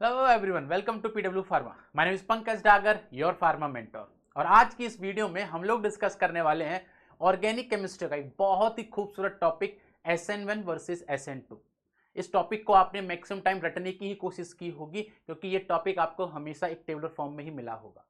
Hello everyone, welcome to PW pharma. My name is Pankaj Dagar, your pharma mentor. और आज की इस वीडियो में हम लोग डिस्कस करने वाले हैं ऑर्गेनिक केमिस्ट्री का एक बहुत ही खूबसूरत टॉपिक SN1 वर्सेस SN2। इस टॉपिक को आपने मैक्सिमम टाइम रटने की ही कोशिश की होगी क्योंकि ये टॉपिक आपको हमेशा एक टेबुलर फॉर्म में ही मिला होगा।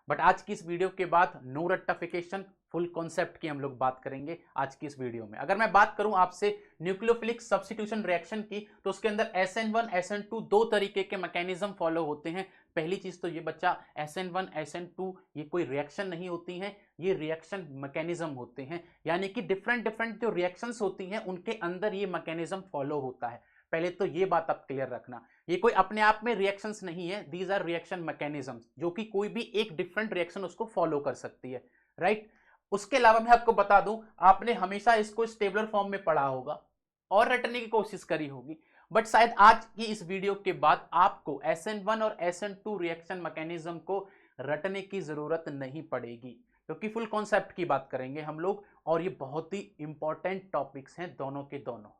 बट आज की इस वीडियो के बाद नो रट्टाफिकेशन, फुल कॉन्सेप्ट की हम लोग बात करेंगे आज की इस वीडियो में। अगर मैं बात करूं आपसे न्यूक्लियोफिलिक सब्स्टिट्यूशन रिएक्शन की, तो उसके अंदर SN1 SN2 दो तरीके के मैकेनिज्म फॉलो होते हैं। पहली चीज तो ये बच्चा, SN1 SN2 ये कोई रिएक्शन नहीं होती हैं, ये रिएक्शन मैकेनिज्म होते हैं। यानी कि डिफरेंट डिफरेंट जो रिएक्शंस होती हैं उनके अंदर ये मैकेनिज्म फॉलो होता है। पहले तो ये बात आप क्लियर रखना, ये कोई अपने आप में रिएक्शंस नहीं है, दीज आर रिएक्शन मैकेनिज्म्स, जो कि कोई भी एक डिफरेंट रिएक्शन उसको फॉलो कर सकती है, राइट। उसके अलावा मैं आपको बता दूं, आपने हमेशा इसको स्टेबलर फॉर्म में पढ़ा होगा और रटने की कोशिश करी होगी, बट शायद आज की इस वीडियो के बाद आपको SN1 और SN2 रिएक्शन मैकेनिज्म को रटने की जरूरत नहीं पड़ेगी, क्योंकि फुल कॉन्सेप्ट की बात करेंगे हम लोग। और ये बहुत ही इंपॉर्टेंट टॉपिक्स हैं दोनों के दोनों,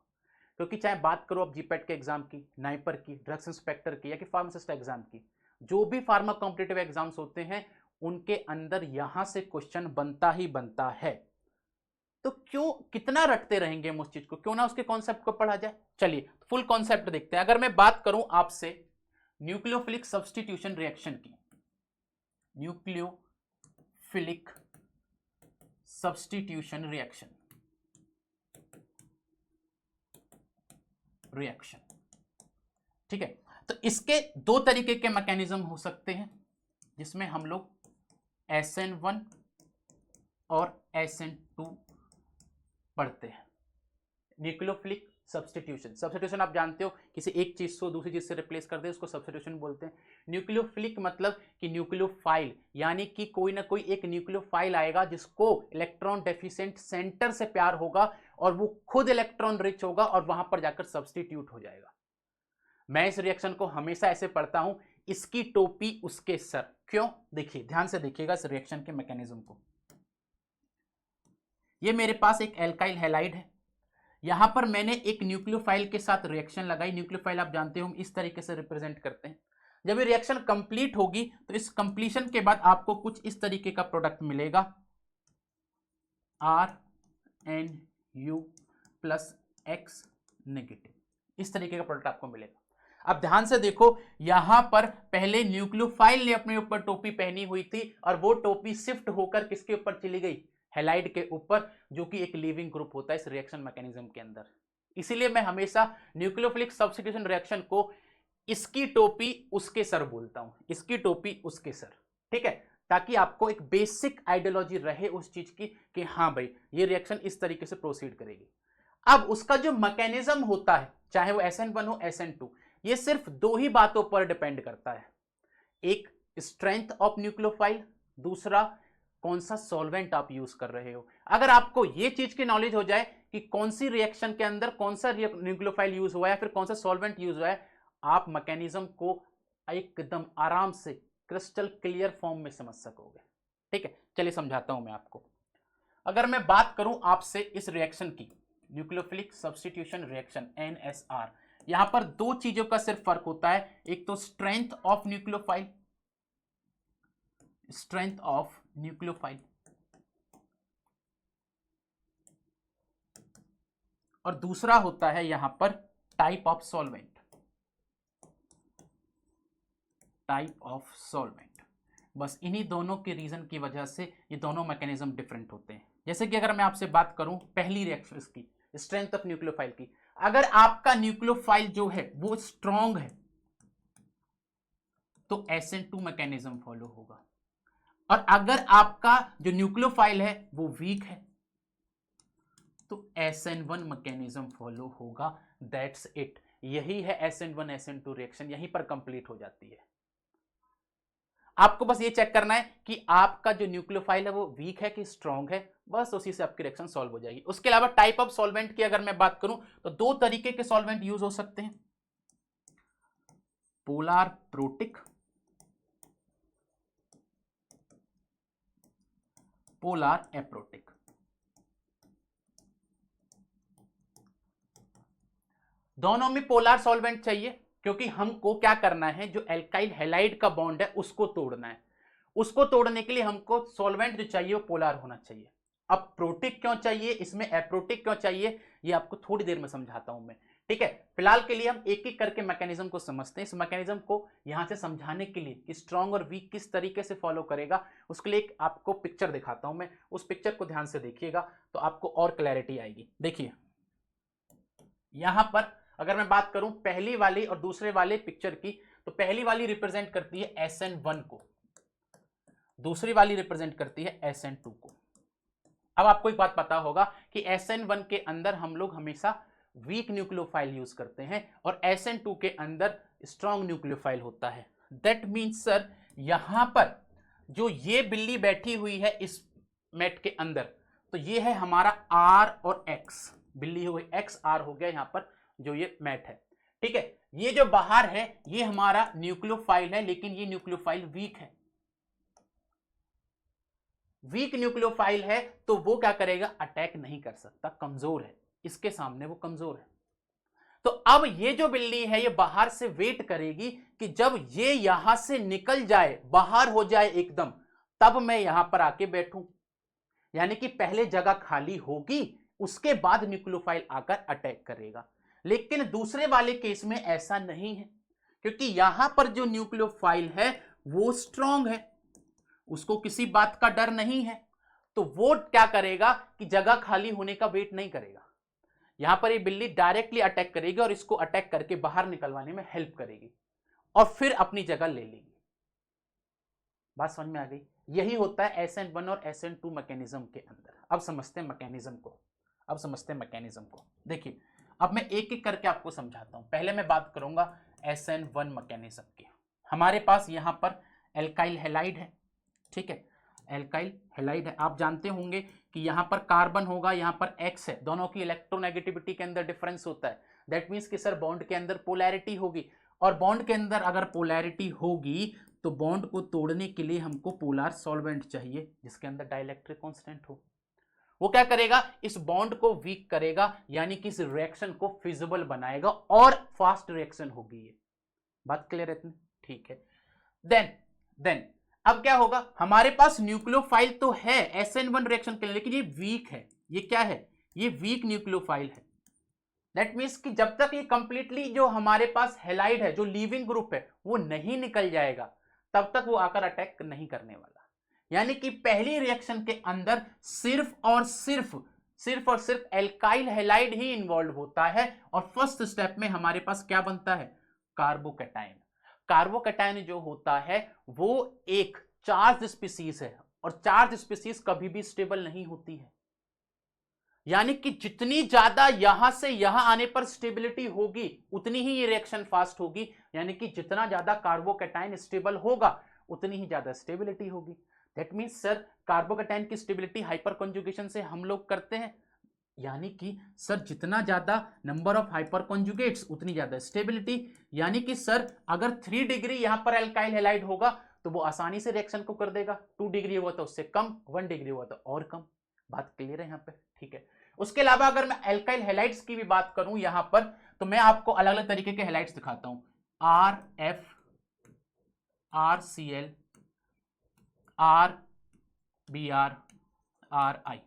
क्योंकि चाहे बात करो आप जीपैट के एग्जाम की, नाइपर की, ड्रग्स इंस्पेक्टर की, या कि फार्मासिस्ट एग्जाम की, जो भी फार्मा कॉम्पिटिटिव एग्जाम्स होते हैं उनके अंदर यहां से क्वेश्चन बनता ही बनता है। तो क्यों कितना रटते रहेंगे हम उस चीज को, क्यों ना उसके कॉन्सेप्ट को पढ़ा जाए। चलिए फुल कॉन्सेप्ट देखते हैं। अगर मैं बात करूं आपसे न्यूक्लियोफिलिक सब्स्टिट्यूशन रिएक्शन की, न्यूक्लियोफिलिक सब्स्टिट्यूशन रिएक्शन ठीक है, तो इसके दो तरीके के मैकेनिज्म हो सकते हैं, जिसमें हम लोग SN1 और SN2 पढ़ते हैं। न्यूक्लियोफिलिक सब्स्टिट्यूशन आप जानते हो, किसी एक चीज को दूसरी चीज से रिप्लेस कर दे उसको सब्स्टिट्यूशन बोलते हैं। न्यूक्लियोफिलिक मतलब कि न्यूक्लियोफाइल, यानी कि कोई ना कोई एक न्यूक्लियोफाइल आएगा जिसको इलेक्ट्रॉन डेफिशिएंट सेंटर से प्यार होगा और वो खुद इलेक्ट्रॉन रिच होगा और वहां पर जाकर सब्स्टिट्यूट हो जाएगा। मैं इस रिएक्शन को हमेशा ऐसे पढ़ता हूं, इसकी टोपी उसके सर। क्यों? देखिए, ध्यान से देखिएगा इस रिएक्शन के मैकेनिज्म को। ये मेरे पास एक एल्काइल हैलाइड है, यहां पर मैंने एक न्यूक्लियोफाइल के साथ रिएक्शन लगाई। न्यूक्लियोफाइल आप जानते हो इस तरीके से रिप्रेजेंट करते हैं। जब ये रिएक्शन कंप्लीट होगी तो इस कंप्लीशन के बाद आपको कुछ इस तरीके का प्रोडक्ट मिलेगा, RNU प्लस X नेगेटिव, इस तरीके का प्रोडक्ट आपको मिलेगा। अब ध्यान से देखो, यहां पर पहले न्यूक्लियोफाइल ने अपने ऊपर टोपी पहनी हुई थी और वो टोपी शिफ्ट होकर किसके ऊपर चली गई? हैलाइड के ऊपर, जो कि एक लिविंग ग्रुप होता है इस रिएक्शन मैकेनिज्म के अंदर। इसीलिए मैं हमेशा न्यूक्लियोफिलिक सब्स्टिट्यूशन रिएक्शन को इसकी टोपी उसके सर बोलता हूं, इसकी टोपी उसके सर, ठीक है, ताकि आपको एक बेसिक आइडियोलॉजी रहे उस चीज की कि हाँ भाई ये रिएक्शन इस तरीके से प्रोसीड करेगी। अब उसका जो मैकेनिज्म होता है, चाहे वो SN1 हो SN2, ये सिर्फ दो ही बातों पर डिपेंड करता है। एक, स्ट्रेंथ ऑफ न्यूक्लियोफाइल, दूसरा कौन सा सॉल्वेंट आप यूज कर रहे हो। अगर आपको ये चीज की नॉलेज हो जाए कि कौन सी रिएक्शन के अंदर कौन सा न्यूक्लियोफाइल यूज हुआ है, फिर कौन सा सॉल्वेंट यूज हुआ है, आप मैकेनिज्म को एकदम आराम से क्रिस्टल क्लियर फॉर्म में समझ सकोगे। ठीक है, चलिए समझाता हूं मैं आपको। अगर मैं बात करूं आपसे इस रिएक्शन की, न्यूक्लियोफिलिक सब्स्टिट्यूशन रिएक्शन NSR, यहां पर दो चीजों का सिर्फ फर्क होता है। एक तो strength of nucleophile, strength of nucleophile, और दूसरा होता है यहां पर type of solvent, type of solvent. बस इन्हीं दोनों के रीजन की वजह से ये दोनों मैकेनिज्म डिफरेंट होते हैं। जैसे कि अगर मैं आपसे बात करूं पहली रिएक्शन इसकी, स्ट्रेंथ ऑफ न्यूक्लियोफाइल की, अगर आपका न्यूक्लियोफाइल जो है वो स्ट्रॉन्ग है तो SN2 मैकेनिज्म फॉलो होगा, और अगर आपका जो न्यूक्लियोफाइल है वो वीक है तो SN1 मैकेनिज्म फॉलो होगा। दैट्स इट, यही है SN1 SN2 रिएक्शन, यहीं पर कंप्लीट हो जाती है। आपको बस ये चेक करना है कि आपका जो न्यूक्लियोफाइल है वो वीक है कि स्ट्रॉन्ग है, बस उसी से आपकी रिएक्शन सॉल्व हो जाएगी। उसके अलावा टाइप ऑफ सॉल्वेंट की अगर मैं बात करूं तो दो तरीके के सॉल्वेंट यूज हो सकते हैं, पोलार प्रोटिक, पोलार एप्रोटिक। दोनों में पोलार सॉल्वेंट चाहिए क्योंकि हमको क्या करना है, जो एल्काइल हैलाइड का बॉन्ड है उसको तोड़ना है। उसको तोड़ने के लिए हमको सॉल्वेंट जो चाहिए वो पोलर होना चाहिए। अब प्रोटिक क्यों चाहिए, इसमें एप्रोटिक क्यों चाहिए, ये आपको थोड़ी देर में समझाता हूं मैं, ठीक है। फिलहाल के लिए हम एक एक करके मैकेनिज्म को समझते हैं। इस मैकेनिज्म को यहां से समझाने के लिए कि स्ट्रॉन्ग और वीक किस तरीके से फॉलो करेगा, उसके लिए एक आपको पिक्चर दिखाता हूं मैं। उस पिक्चर को ध्यान से देखिएगा तो आपको और क्लैरिटी आएगी। देखिए यहां पर अगर मैं बात करूं पहली वाली और दूसरे वाले पिक्चर की, तो पहली वाली रिप्रेजेंट करती है SN1 को, दूसरी वाली रिप्रेजेंट करती है SN2 को। अब आपको एक बात पता होगा कि SN1 के अंदर हम लोग हमेशा वीक न्यूक्लियोफाइल यूज करते हैं और SN2 के अंदर स्ट्रॉन्ग न्यूक्लियोफाइल होता है। दैट मीन्स सर यहां पर जो ये बिल्ली बैठी हुई है इस मैट के अंदर, तो ये है हमारा R और X, बिल्ली हो गई X, R हो गया यहां पर जो ये मैट है, ठीक है। ये जो बाहर है ये हमारा न्यूक्लियोफाइल है, लेकिन ये न्यूक्लियोफाइल वीक है। वीक न्यूक्लियोफाइल है तो वो क्या करेगा, अटैक नहीं कर सकता, कमजोर है, इसके सामने वो कमजोर है। तो अब ये जो बिल्ली है ये बाहर से वेट करेगी कि जब ये यहां से निकल जाए, बाहर हो जाए एकदम, तब मैं यहां पर आके बैठूं। यानी कि पहले जगह खाली होगी, उसके बाद न्यूक्लियोफाइल आकर अटैक करेगा। लेकिन दूसरे वाले केस में ऐसा नहीं है, क्योंकि यहां पर जो न्यूक्लियोफाइल है वो स्ट्रांग है, उसको किसी बात का डर नहीं है। तो वो क्या करेगा कि जगह खाली होने का वेट नहीं करेगा, यहां पर ये बिल्ली डायरेक्टली अटैक करेगी और इसको अटैक करके बाहर निकलवाने में हेल्प करेगी और फिर अपनी जगह ले लेगी। बात समझ में आ गई? यही होता है SN1 और SN2 मैकेनिज्म के अंदर। अब समझते हैं मैकेनिज्म को, देखिए अब मैं एक एक करके आपको समझाता हूं। पहले मैं बात करूंगा SN1 मैकेनिज्म की। हमारे पास यहां पर एल्काइल हैलाइड है, ठीक है, एल्काइल हैलाइड है। आप जानते होंगे कि यहां पर कार्बन होगा, यहां पर X है, दोनों की इलेक्ट्रोनेगेटिविटी के अंदर डिफरेंस होता है। दैट मीन्स कि सर बॉन्ड के अंदर पोलैरिटी होगी, और बॉन्ड के अंदर अगर पोलैरिटी होगी तो बॉन्ड को तोड़ने के लिए हमको पोलर सॉल्वेंट चाहिए जिसके अंदर डाइलेक्ट्रिक कांस्टेंट हो। वो क्या करेगा, इस बॉन्ड को वीक करेगा, यानी कि इस रिएक्शन को फिजिबल बनाएगा और फास्ट रिएक्शन होगी। ये बात क्लियर है इतनी? ठीक है। देन अब क्या होगा, हमारे पास न्यूक्लियोफाइल तो है SN1 रिएक्शन के लिए, लेकिन ये वीक है। ये क्या है, ये वीक न्यूक्लियोफाइल है। दैट मीन्स कि जब तक ये कंप्लीटली जो हमारे पास हैलाइड है, जो लीविंग ग्रुप है, वो नहीं निकल जाएगा, तब तक वो आकर अटैक नहीं करने वाला। यानी कि पहली रिएक्शन के अंदर सिर्फ और सिर्फ एल्काइल हैलाइड ही इन्वॉल्व होता है, और फर्स्ट स्टेप में हमारे पास क्या बनता है, कार्बोकैटायन। कार्बोकैटायन जो होता है वो एक चार्ज स्पीसीज है, और चार्ज स्पीसीज कभी भी स्टेबल नहीं होती है। यानी कि जितनी ज्यादा यहां से यहां आने पर स्टेबिलिटी होगी, उतनी ही ये रिएक्शन फास्ट होगी। यानी कि जितना ज्यादा कार्बोकैटायन स्टेबल होगा, उतनी ही ज्यादा स्टेबिलिटी होगी। दैट मीन्स सर कार्बोकैटायन की स्टेबिलिटी हाइपर कॉन्जुगेशन से हम लोग करते हैं, यानी कि सर जितना ज्यादा नंबर ऑफ हाइपर कॉन्जुगेट्स उतनी ज्यादा स्टेबिलिटी। यानी कि सर अगर 3 डिग्री यहां पर एल्काइल हैलाइड होगा तो वो आसानी से रिएक्शन को कर देगा, 2 डिग्री हुआ तो उससे कम, 1 डिग्री हुआ तो और कम। बात क्लियर है यहां पे? ठीक है। उसके अलावा अगर मैं एल्काइल हैलाइड्स की भी बात करूं यहां पर, तो मैं आपको अलग अलग तरीके के हैलाइड्स दिखाता हूं। RF, RCl, RBr, RI,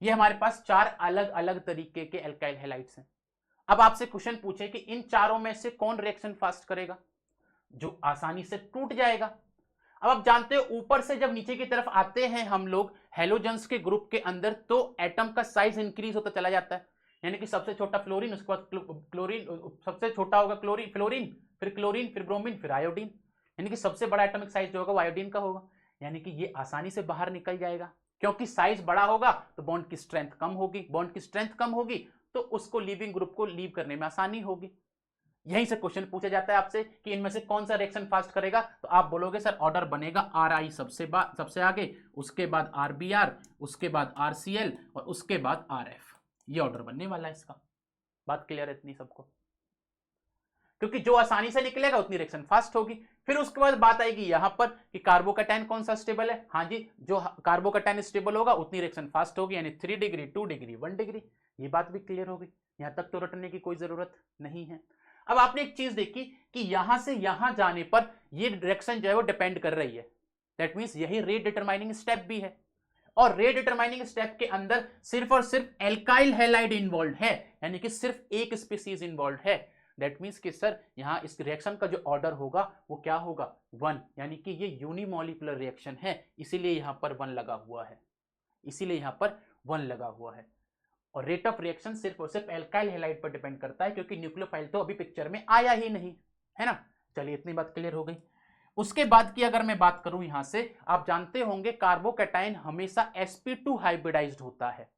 ये हमारे पास 4 अलग अलग तरीके के एल्काइल हैलाइड्स हैं। अब आपसे क्वेश्चन पूछे कि इन चारों में से कौन रिएक्शन फास्ट करेगा, जो आसानी से टूट जाएगा। अब आप जानते हो ऊपर से जब नीचे की तरफ आते हैं हम लोग हैलोजेंस के ग्रुप के अंदर, तो एटम का साइज इंक्रीज होता चला जाता है। यानी कि सबसे छोटा फ्लोरीन, उसके बाद क्लोरीन, सबसे छोटा होगा फ्लोरीन, फिर ब्रोमीन, फिर आयोडीन। यानी कि सबसे बड़ा एटॉमिक साइज जो होगा वो आयोडीन का होगा। यानी कि ये आसानी से बाहर निकल जाएगा, क्योंकि साइज बड़ा होगा तो बॉन्ड की स्ट्रेंथ कम होगी, बॉन्ड की स्ट्रेंथ कम होगी तो उसको लीविंग ग्रुप को लीव करने में आसानी होगी। यहीं से क्वेश्चन पूछा जाता है आपसे कि इनमें से कौन सा रिएक्शन फास्ट करेगा, तो आप बोलोगे सर ऑर्डर बनेगा RI सबसे आगे, उसके बाद RBr, उसके बाद RCl और उसके बाद RF। ये ऑर्डर बनने वाला है इसका। बात क्लियर है इतनी सबको? क्योंकि जो आसानी से निकलेगा उतनी रिएक्शन फास्ट होगी। फिर उसके बाद बात आएगी यहां पर कि कार्बोकैटायन कौन सा स्टेबल है। हाँ जी, जो कार्बोकैटायन स्टेबल होगा उतनी रिएक्शन फास्ट होगी, यानी 3 डिग्री, 2 डिग्री, 1 डिग्री। ये बात भी क्लियर होगी, यहां तक तो रटने की कोई जरूरत नहीं है। अब आपने एक चीज देखी कि यहां से यहां जाने पर ये डायरेक्शन जो है वो डिपेंड कर रही है, दैट मींस यही रेट डिटरमाइनिंग स्टेप भी है, और रेट डिटरमाइनिंग स्टेप के अंदर सिर्फ और सिर्फ एल्काइल हैलाइड इन्वॉल्व है, यानी कि सिर्फ एक स्पीसीज इन्वॉल्व है। दैट मींस कि सर यहां इस रिएक्शन का जो ऑर्डर होगा वो क्या होगा, 1, यानी कि ये यूनिमॉलिक्यूलर रिएक्शन है, इसीलिए यहां पर 1 लगा हुआ है, इसीलिए यहां पर 1 लगा हुआ है। और रेट ऑफ रिएक्शन सिर्फ और सिर्फ एल्काइल हैलाइड पर डिपेंड करता है, क्योंकि न्यूक्लियोफाइल तो अभी पिक्चर में आया ही नहीं है ना। चलिए इतनी बात क्लियर हो गई। उसके बाद की अगर मैं बात करूं यहां से, आप जानते होंगे कार्बोकैटायन हमेशा sp2 हाइब्रिडाइज्ड होता है।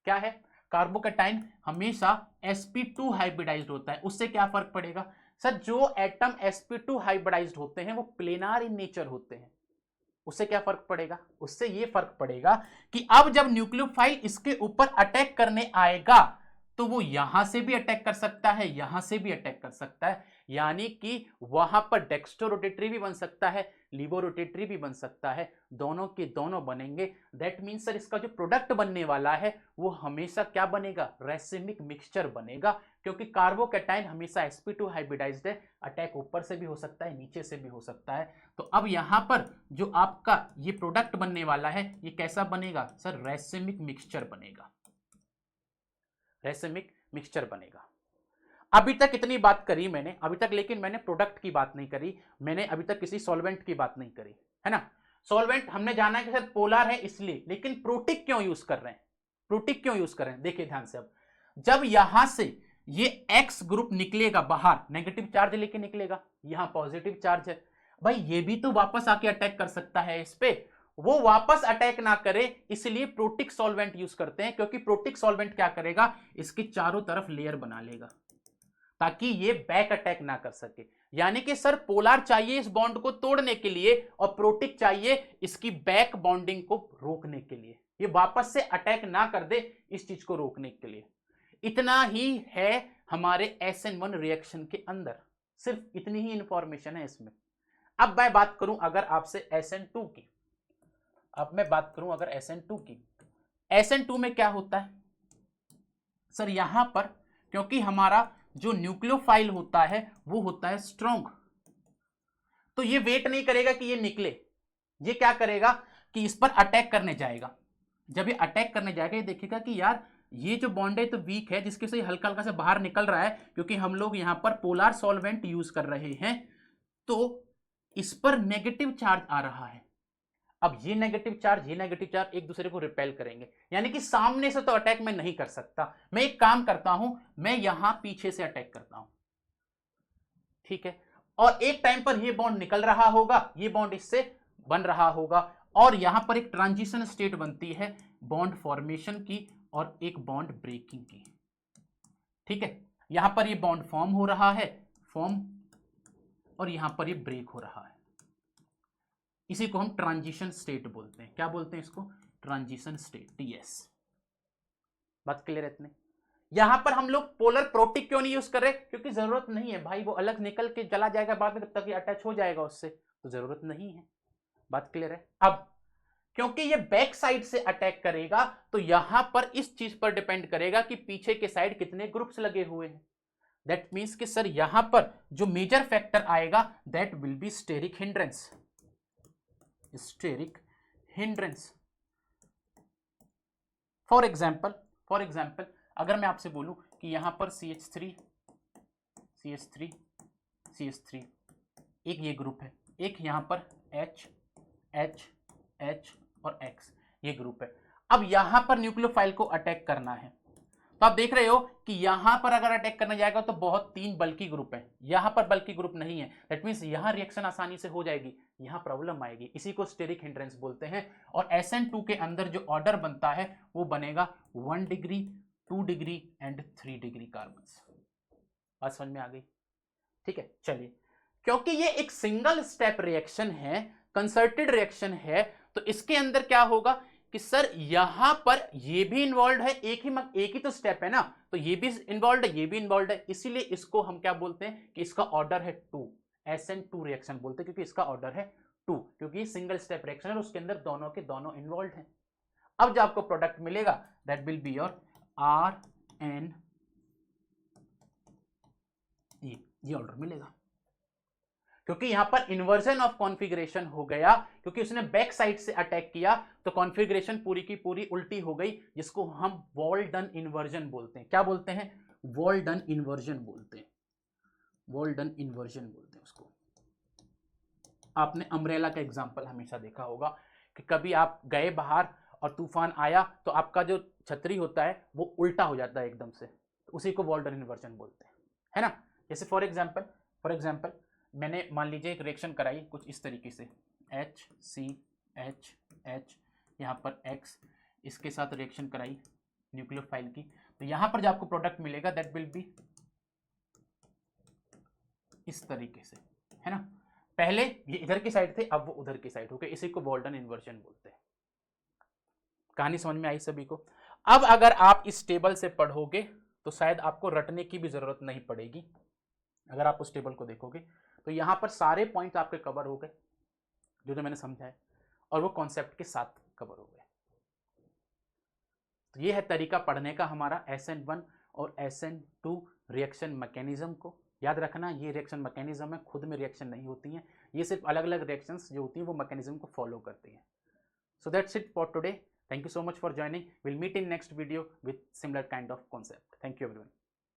क्या है, कार्बोकैटायन हमेशा sp2 हाइब्रिडाइज्ड होता है। उससे क्या फर्क पड़ेगा सर, जो एटम sp2 हाइब्रिडाइज्ड होते हैं वो प्लेनार इन नेचर होते हैं। उससे क्या फर्क पड़ेगा, उससे ये फर्क पड़ेगा कि अब जब न्यूक्लियोफाइल इसके ऊपर अटैक करने आएगा तो वो यहां से भी अटैक कर सकता है, यहां से भी अटैक कर सकता है, यानी कि वहां पर डेक्स्ट्रो रोटेटरी भी बन सकता है, लीवो रोटेटरी भी बन सकता है, दोनों के दोनों बनेंगे। दैट मीन्स सर इसका जो प्रोडक्ट बनने वाला है वो हमेशा क्या बनेगा, रेसिमिक मिक्सचर बनेगा, क्योंकि कार्बोकैटायन हमेशा sp2 हाइब्रिडाइज्ड है, अटैक ऊपर से भी हो सकता है, नीचे से भी हो सकता है। तो अब यहां पर जो आपका ये प्रोडक्ट बनने वाला है ये कैसा बनेगा सर, रेसिमिक मिक्सचर बनेगा, रेसिमिक मिक्सचर बनेगा। अभी तक इतनी बात करी मैंने अभी तक, लेकिन मैंने प्रोडक्ट की बात नहीं करी, मैंने अभी तक किसी सॉल्वेंट की बात नहीं करी, है ना। सॉल्वेंट हमने जाना है कि सर पोलर है इसलिए, लेकिन प्रोटिक क्यों यूज कर रहे हैं, प्रोटिक क्यों यूज कर रहे हैं, देखिए ध्यान से। अब जब यहां से ये एक्स ग्रुप निकलेगा बाहर, नेगेटिव चार्ज लेके निकलेगा, यहां पॉजिटिव चार्ज है, भाई ये भी तो वापस आके अटैक कर सकता है इस पे, वो वापस अटैक ना करे इसलिए प्रोटिक सॉल्वेंट यूज करते हैं, क्योंकि प्रोटिक सॉल्वेंट क्या करेगा, इसके चारों तरफ लेयर बना लेगा ताकि ये बैक अटैक ना कर सके। यानी कि सर पोलर चाहिए इस बॉन्ड को तोड़ने के लिए और प्रोटिक चाहिए इसकी बैक बॉन्डिंग को रोकने के लिए, ये वापस से अटैक ना कर दे इस चीज को रोकने के लिए। इतना ही है हमारे SN1 रिएक्शन के अंदर, सिर्फ इतनी ही इंफॉर्मेशन है इसमें। अब मैं बात करूं अगर आपसे SN2 की, अब मैं बात करूं अगर SN2 की, SN2 में क्या होता है सर, यहां पर क्योंकि हमारा जो न्यूक्लियोफाइल होता है वो होता है स्ट्रॉन्ग, तो ये वेट नहीं करेगा कि ये निकले, ये क्या करेगा कि इस पर अटैक करने जाएगा। जब ये अटैक करने जाएगा ये देखेगा कि यार ये जो बॉन्ड है तो वीक है, जिसके से हल्का हल्का से बाहर निकल रहा है, क्योंकि हम लोग यहां पर पोलर सॉल्वेंट यूज कर रहे हैं, तो इस पर नेगेटिव चार्ज आ रहा है। अब ये नेगेटिव चार्ज एक दूसरे को रिपेल करेंगे, यानी कि सामने से तो अटैक मैं नहीं कर सकता, मैं एक काम करता हूं, मैं यहां पीछे से अटैक करता हूं, ठीक है। और एक टाइम पर ये बॉन्ड निकल रहा होगा, ये बॉन्ड इससे बन रहा होगा, और यहां पर एक ट्रांजिशन स्टेट बनती है बॉन्ड फॉर्मेशन की और एक बॉन्ड ब्रेकिंग की, ठीक है। यहां पर ये बॉन्ड फॉर्म हो रहा है, फॉर्म, और यहां पर ये ब्रेक हो रहा है, इसी को हम ट्रांजिशन स्टेट बोलते हैं। क्या बोलते हैं इसको, ट्रांजिशन स्टेट, TS। बात क्लियर है इतने। यहां पर हम लोग पोलर प्रोटिक क्यों नहीं यूज कर रहे, क्योंकि जरूरत नहीं है भाई, वो अलग निकल के चला जाएगा बाद में, तब तक ये अटैच हो जाएगा उससे, तो जरूरत नहीं है। बात क्लियर है। अब क्योंकि ये बैक साइड से अटैक करेगा तो यहां पर इस चीज पर डिपेंड करेगा कि पीछे के साइड कितने ग्रुप्स लगे हुए हैं। दैट मीन्स कि सर यहां पर जो मेजर फैक्टर आएगा that will be steric hindrance, steric hindrance. For example अगर मैं आपसे बोलूं कि यहां पर CH3 एक ये ग्रुप है, एक यहां पर H और X ये ग्रुप है। अब यहां पर न्यूक्लियोफाइल को अटैक करना है, तो आप देख रहे हो कि यहां पर अगर अटैक करने जाएगा तो बहुत 3 बल्कि ग्रुप है, यहां पर बल्कि ग्रुप नहीं है, दैट मींस यहां रिएक्शन आसानी से हो जाएगी, यहां प्रॉब्लम आएगी, इसी को स्टेरिक हिंड्रेंस बोलते हैं। और SN2 के अंदर जो ऑर्डर बनता है वो बनेगा 1 degree, 2 degree and 3 degree carbon. बात समझ में आ गई, ठीक है। चलिए, क्योंकि ये एक सिंगल स्टेप रिएक्शन है, कंसर्टेड रिएक्शन है, तो इसके अंदर क्या होगा कि सर यहां पर ये भी इन्वॉल्व है, एक ही तो स्टेप है ना, तो ये भी इन्वॉल्व है, ये भी इन्वॉल्व है, इसीलिए इसको हम क्या बोलते हैं कि इसका ऑर्डर है 2, SN2 रिएक्शन बोलते हैं, क्योंकि इसका ऑर्डर है 2, क्योंकि ये सिंगल स्टेप रिएक्शन है और उसके अंदर दोनों के दोनों इन्वॉल्व है। अब जो आपको प्रोडक्ट मिलेगा that will be your RNE, ये ऑर्डर मिलेगा, क्योंकि यहां पर इन्वर्जन ऑफ कॉन्फ़िगरेशन हो गया, क्योंकि उसने बैक साइड से अटैक किया तो कॉन्फ़िगरेशन पूरी की पूरी उल्टी हो गई, जिसको हम वॉल डन इन्वर्जन बोलते हैं। क्या बोलते हैं? वॉल डन इन्वर्जन बोलते हैं, वॉल डन इन्वर्जन बोलते हैं उसको। आपने अम्ब्रेला का एग्जांपल हमेशा देखा होगा कि कभी आप गए बाहर और तूफान आया तो आपका जो छतरी होता है वो उल्टा हो जाता है एकदम से, तो उसी को वॉल डन इन्वर्जन बोलते हैं, है ना। जैसे फॉर एग्जांपल मैंने मान लीजिए एक रिएक्शन कराई कुछ इस तरीके से, HCH, यहाँ पर X, इसके साथ रिएक्शन कराई न्यूक्लियोफाइल की, तो यहाँ पर जो आपको प्रोडक्ट मिलेगा दैट विल बी इस तरीके से, है ना। पहले ये इधर की साइड थे, अब वो उधर की साइड हो गए, इसी को वॉल डन इन्वर्जन बोलते हैं। कहानी समझ में आई सभी को? अब अगर आप इस टेबल से पढ़ोगे तो शायद आपको रटने की भी जरूरत नहीं पड़ेगी। अगर आप उस टेबल को देखोगे तो यहाँ पर सारे पॉइंट आपके कवर हो गए जो मैंने समझा है, और वो कॉन्सेप्ट के साथ कवर हो गए। तो ये है तरीका पढ़ने का हमारा SN1 और SN2 रिएक्शन मैकेनिज्म को। याद रखना, ये रिएक्शन मैकेनिज्म है, खुद में रिएक्शन नहीं होती हैं, ये सिर्फ अलग अलग रिएक्शंस जो होती हैं वो मैकेनिज्म को फॉलो करती हैं। So that's it for today. Thank you so much for joining. We'll meet in next video with similar kind of concept. Thank you everyone.